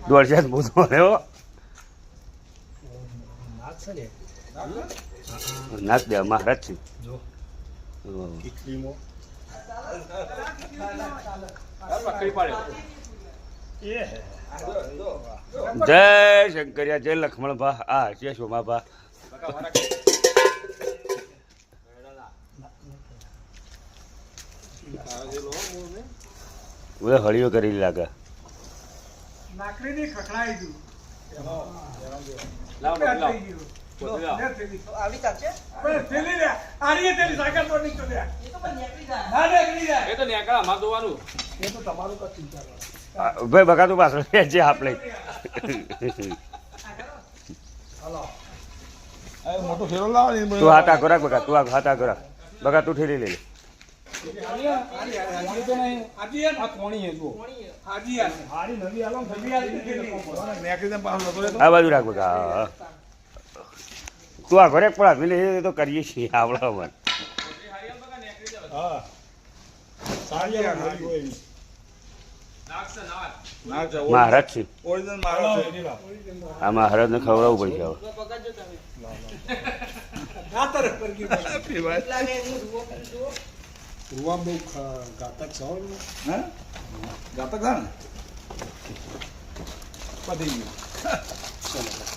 દોડશે ભૂતો રહ્યો નાચ દે મહારાજ છે જય શંકરિયા જય લક્ષ્મણ ભા આ જય સોમા ભા ઓલે હળીઓ કરી લાગે નાકડીની ખખડાઈ ગયું આવી ચાલશે થેલી લે આરીએ તેલી સાગર પર નીકળો લે એ તો પણ નીકળી જાય ના નીકળી જાય એ તો નેકળા માં જોવાનું એ તો તમારું કદ ચિંતા કરો ભાઈ બકા તું પાછળ જે આપણે હાલો આ મોટો ફેરો લાવ ને તું હાથ આખો રાખ બકા તું હાથ આખો રાખ બકા તું ઠેલી લે આ બાજુ રાખ બકા તું આ ઘરે પણ આપી લે તો કરીએ છીએ આવડો મન મહારાજ છે આ મહારાજ ને ખવડાવવું પડશે હવે રૂવા બહુ ઘાતક છો હે ઘાતક છે ને પતી ગયું ચલો